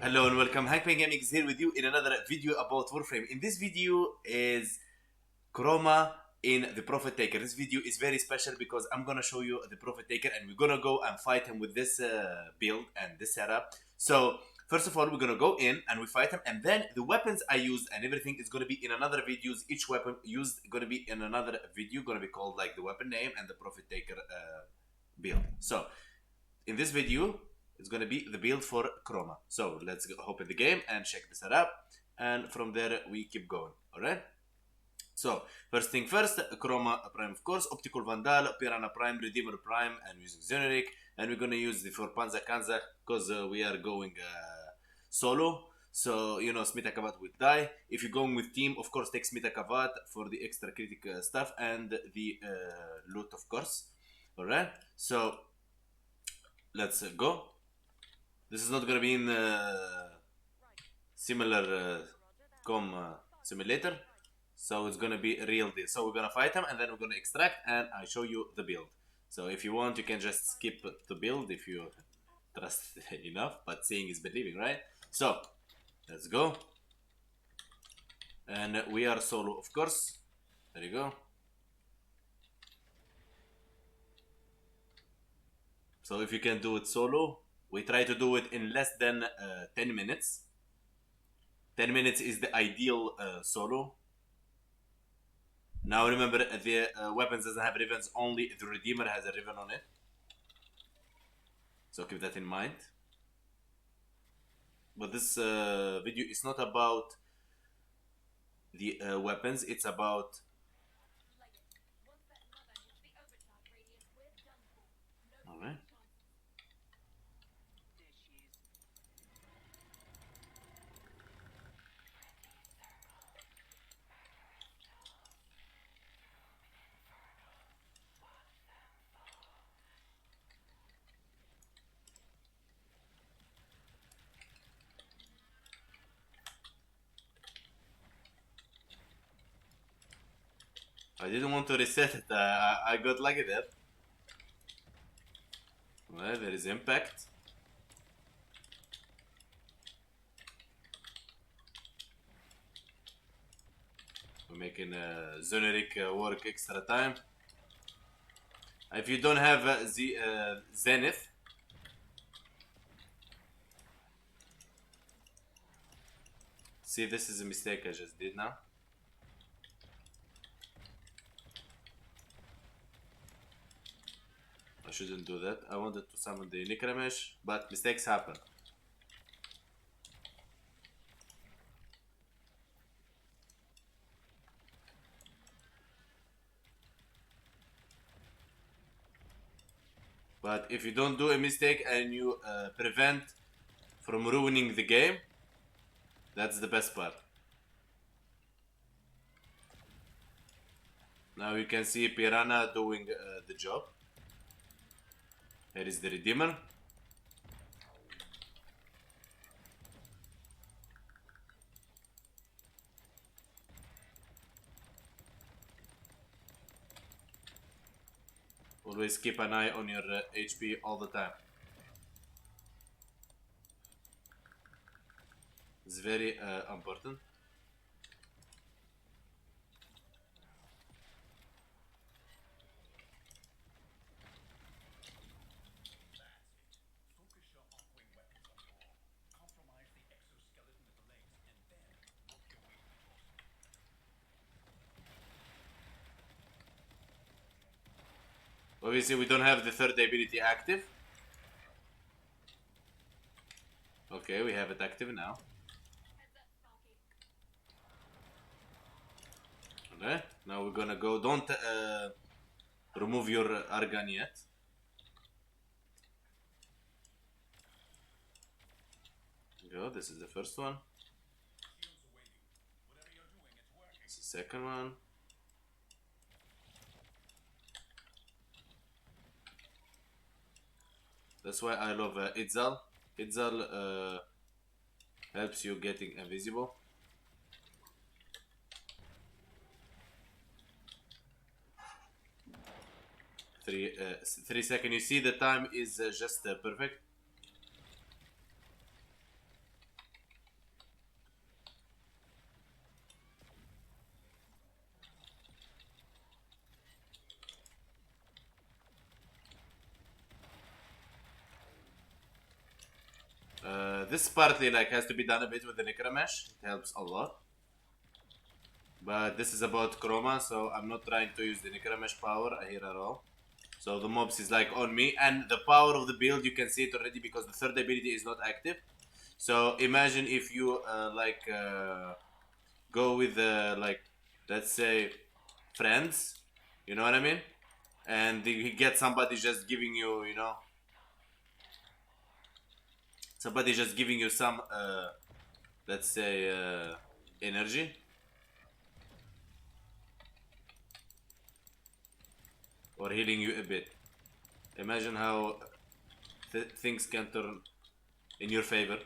Hello and welcome. Hunkpain Gaming is here with you in another video about Warframe. In this video is Chroma in the Prophet Taker. This video is very special because I'm gonna show you the Prophet Taker and we're gonna go and fight him with this build and this setup. So first of all, we're gonna go in and we fight him, and then the weapons I used and everything is gonna be in another videos. Each weapon used gonna be in another video, gonna be called like the weapon name and the Prophet Taker build. So in this video, it's going to be the build for Chroma. So let's go open the game and check the setup, and from there we keep going. Alright? So first thing first, Chroma Prime, of course, Optical Vandal, Piranha Prime, Redeemer Prime, and using generic. And we're going to use the for Panza Kanza because we are going solo. So, you know, Smita Kavat will die. If you're going with team, of course, take Smita Kavat for the extra critical stuff and the loot, of course. Alright? So let's go. This is not gonna be in similar simulator, so it's gonna be a real deal. So we're gonna fight him and then we're gonna extract and I show you the build. So if you want, you can just skip the build if you trust enough, but seeing is believing, right? So let's go. And we are solo, of course. There you go. So if you can do it solo, we try to do it in less than 10 minutes. 10 minutes is the ideal solo. Now remember, the weapons doesn't have ribbons, only the Redeemer has a ribbon on it. So keep that in mind. But this video is not about the weapons, it's about... Alright. I didn't want to reset it, I got lucky there. Well, there is impact. We're making generic work extra time. If you don't have the Zenith, see, this is a mistake I just did now. I shouldn't do that. I wanted to summon the Necromesh, but mistakes happen. But if you don't do a mistake and you prevent from ruining the game, that's the best part. Now you can see Piranha doing the job. Here is the Redeemer. Always keep an eye on your HP all the time. It's very important. Obviously, we don't have the third ability active. Okay, we have it active now. Okay, now we're gonna go. Don't remove your Argan yet. Go, this is the first one. This is the second one. That's why I love Itzal. Itzal helps you getting invisible. 3 seconds. You see the time is just perfect. This partly like has to be done a bit with the Necromesh. It helps a lot. But this is about Chroma, so I'm not trying to use the Necromesh power here at all. So the mobs is like on me, and the power of the build, you can see it already because the third ability is not active. So imagine if you go with like, let's say, friends, you know what I mean? And you get somebody just giving you, you know, somebody just giving you some, let's say, energy. Or healing you a bit. Imagine how things can turn in your favor.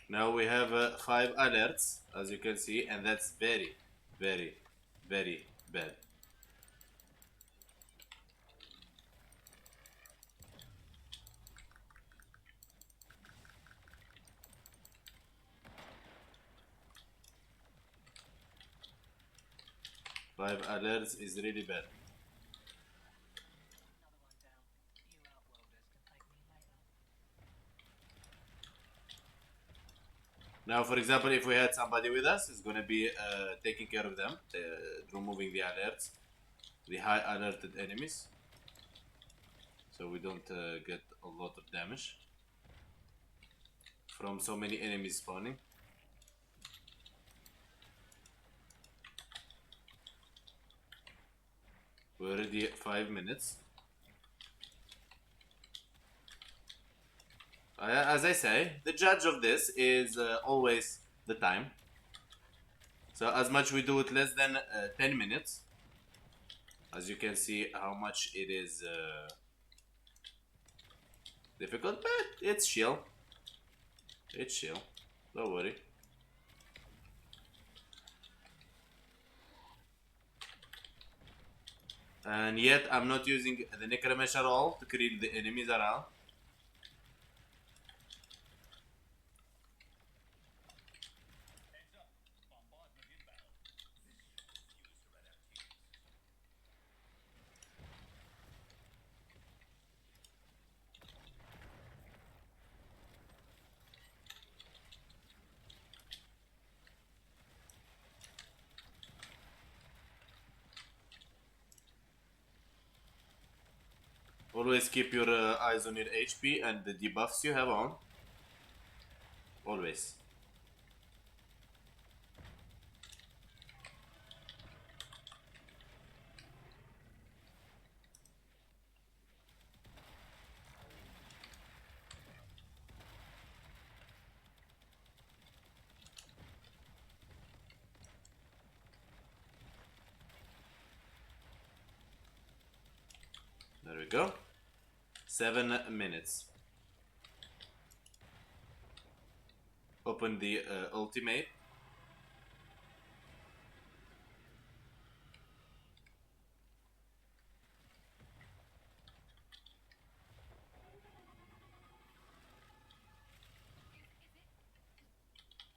Now we have 5 alerts, as you can see, and that's very, very, very bad. Five alerts is really bad. Now, for example, if we had somebody with us, it's gonna be taking care of them, removing the alerts, the high alerted enemies, so we don't get a lot of damage from so many enemies spawning. We're already at 5 minutes. As I say, the judge of this is always the time. So as much we do it less than 10 minutes. As you can see how much it is difficult, but it's chill. It's chill. Don't worry. And yet I'm not using the Necromesh at all to kill the enemies around. Always keep your eyes on your HP and the debuffs you have on. Always. There we go. 7 minutes. Open the ultimate.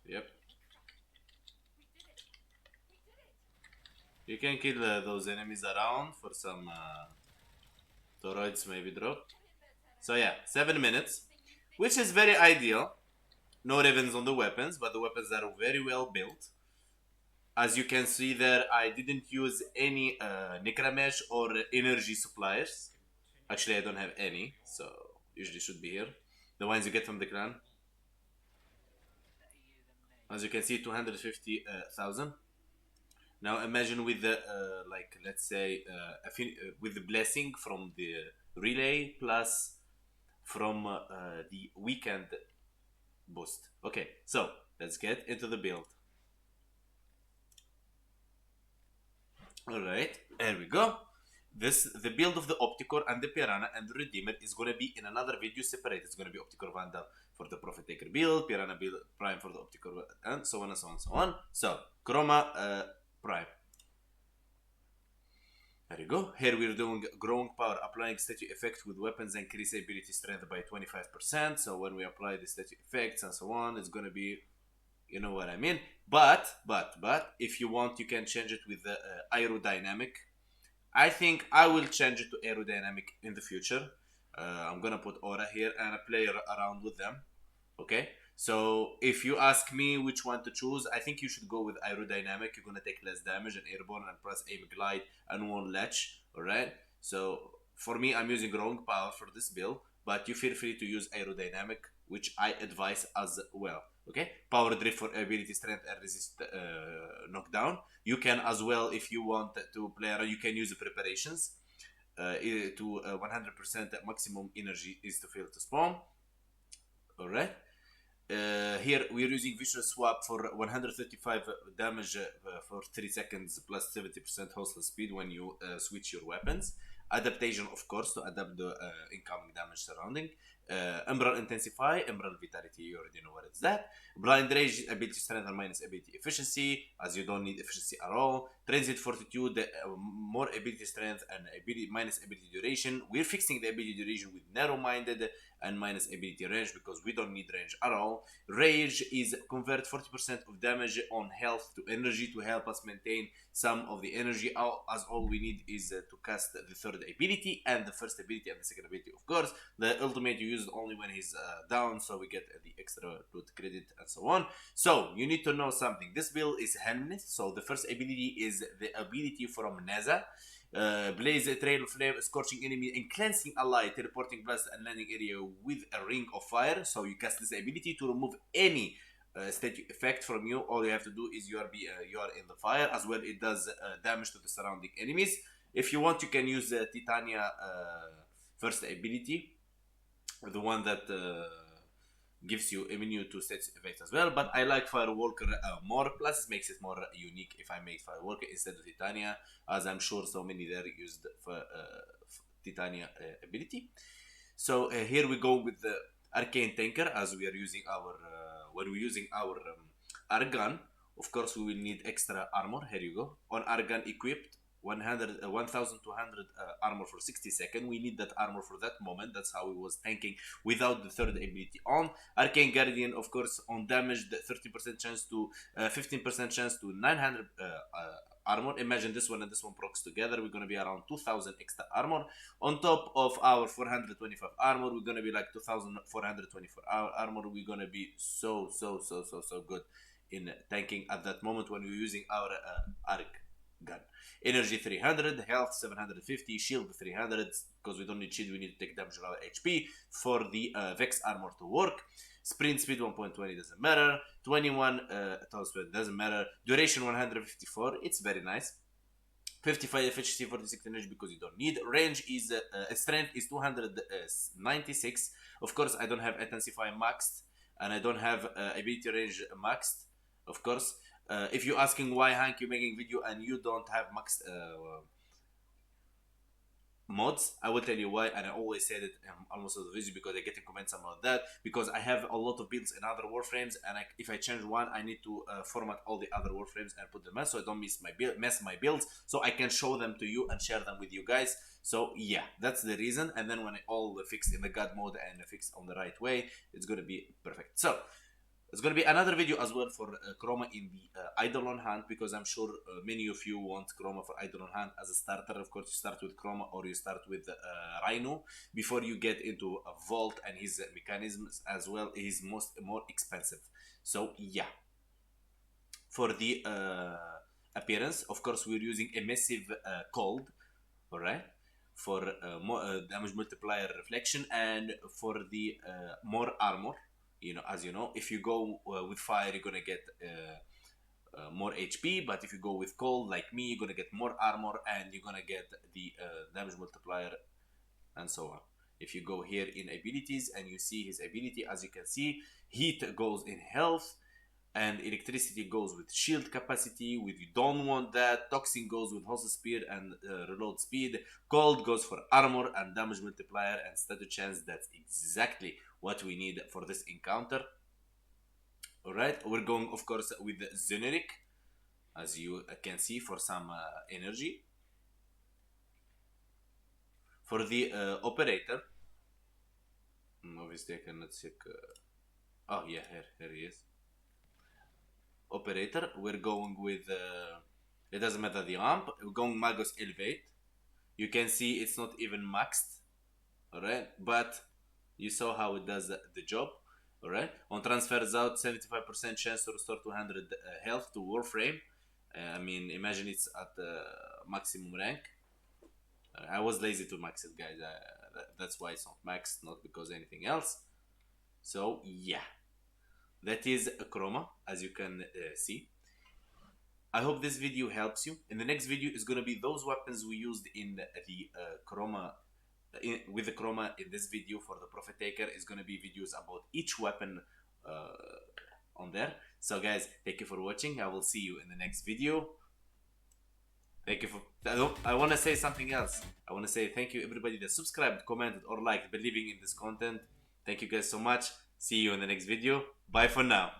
Yep. You can kill those enemies around for some toroids maybe drop. So yeah, 7 minutes, which is very ideal. No ravens on the weapons, but the weapons are very well built. As you can see there, I didn't use any Necromesh or energy suppliers. Actually, I don't have any, so usually should be here. The ones you get from the clan. As you can see, 250,000. Now imagine with the like, let's say with the blessing from the relay plus from the weekend boost. Okay, so let's get into the build. Alright, here we go. The build of the Opticore and the Piranha and the Redeemer is gonna be in another video separate. It's gonna be Opticore Vandal for the Prophet Taker build, Piranha build Prime for the Opticore, and so on and so on and so on. So Chroma Prime. There you go. Here we're doing growing power, applying statue effect with weapons, increase ability strength by 25%. So when we apply the statue effects and so on, it's gonna be, you know what I mean. But if you want, you can change it with the aerodynamic. I think I will change it to aerodynamic in the future. I'm gonna put aura here and I play around with them. Okay. So if you ask me which one to choose, I think you should go with aerodynamic. You're gonna take less damage and airborne and plus aim glide and one latch. Alright. So for me, I'm using growing power for this build, but you feel free to use aerodynamic, which I advise as well. Okay. Power drift for ability strength and resist knockdown. You can as well, if you want to play around, you can use the preparations to 100% maximum energy is to fail to spawn. Alright. Here we're using visual swap for 135 damage for 3 seconds plus 70% hostile speed when you switch your weapons. Adaptation, of course, to adapt the incoming damage surrounding. Emerald Intensify, Emerald Vitality, you already know what it's that. Blind Rage, ability strength and minus ability efficiency, as you don't need efficiency at all. Transient Fortitude, more ability strength and ability minus ability duration. We're fixing the ability duration with narrow-minded and minus ability range because we don't need range at all. Rage is convert 40% of damage on health to energy to help us maintain some of the energy, as all we need is to cast the third ability and the first ability and the second ability, of course. The ultimate you use it only when he's down, so we get the extra loot credit and so on. So you need to know something. This build is Helmnet, so the first ability is the ability from Naza. Blaze a trail of flame, scorching enemy and cleansing ally, teleporting blast and landing area with a ring of fire. So you cast this ability to remove any static effect from you. All you have to do is you are in the fire. As well, it does damage to the surrounding enemies. If you want, you can use Titania first ability, the one that gives you immune to static effects as well. But I like Firewalker more. Plus, it makes it more unique if I make Firewalker instead of Titania, as I'm sure so many there used for Titania ability. So here we go with the Arcane Tanker, as we are using our when we're using our Argan. Of course, we will need extra armor. Here you go. On Argan equipped, 1200 armor for 60 seconds. We need that armor for that moment. That's how we was tanking without the third ability on. Arcane Guardian, of course, on damage, the 30% chance to 15% chance to 900 armor. Imagine this one and this one procs together. We're gonna be around 2000 extra armor. On top of our 425 armor, we're gonna be like 2424 armor. We're gonna be so good in tanking at that moment when we're using our arc gun. Energy 300, health 750, shield 300, because we don't need shield, we need to take damage on our HP for the Vex armor to work. Sprint speed 1.20 doesn't matter. 21 total speed doesn't matter. Duration 154, it's very nice. 55 efficiency, 46 energy because you don't need. Range is strength is 296. Of course, I don't have intensify maxed, and I don't have ability range maxed. Of course, if you're asking why Hank you're making video and you don't have maxed mods, I will tell you why, and I always said it almost all the videos because I get in comments about that, because I have a lot of builds in other Warframes, and if I change one, I need to format all the other Warframes and put them in so I don't mess my builds, so I can show them to you and share them with you guys. So yeah, that's the reason. And then when I all fixed in the God mode and fixed on the right way, it's gonna be perfect. So it's going to be another video as well for Chroma in the Eidolon Hunt, because I'm sure many of you want Chroma for Eidolon Hunt as a starter. Of course, you start with Chroma or you start with Rhino before you get into a Vault and his mechanisms as well. He's more expensive. So yeah, for the appearance, of course, we're using a massive cold, all right, for more damage multiplier reflection and for the more armor. You know, as you know, if you go with fire, you're gonna get more HP, but if you go with cold, like me, you're gonna get more armor and you're gonna get the damage multiplier and so on. If you go here in abilities and you see his ability, as you can see, heat goes in health and electricity goes with shield capacity. With you don't want that. Toxin goes with hostile speed and reload speed. Cold goes for armor and damage multiplier and status chance. That's exactly what we need for this encounter. Alright, we're going of course with the generic, as you can see, for some energy. For the operator, obviously I cannot check. Oh yeah, here he is. Operator, we're going with. It doesn't matter the amp. We're going Magos Elevate. You can see it's not even maxed. Alright, but you saw how it does the job. Alright, on transfers out, 75% chance to restore 200 health to Warframe. I mean, imagine it's at maximum rank. I was lazy to max it, guys. That's why it's not maxed, not because anything else. So yeah, that is a Chroma, as you can see. I hope this video helps you. In the next video is gonna be those weapons we used in the Chroma. With the Chroma in this video for the Prophet Taker is gonna be videos about each weapon on there. So guys, thank you for watching. I will see you in the next video. Thank you for. I want to say something else. I want to say thank you everybody that subscribed, commented, or liked, believing in this content. Thank you guys so much. See you in the next video. Bye for now.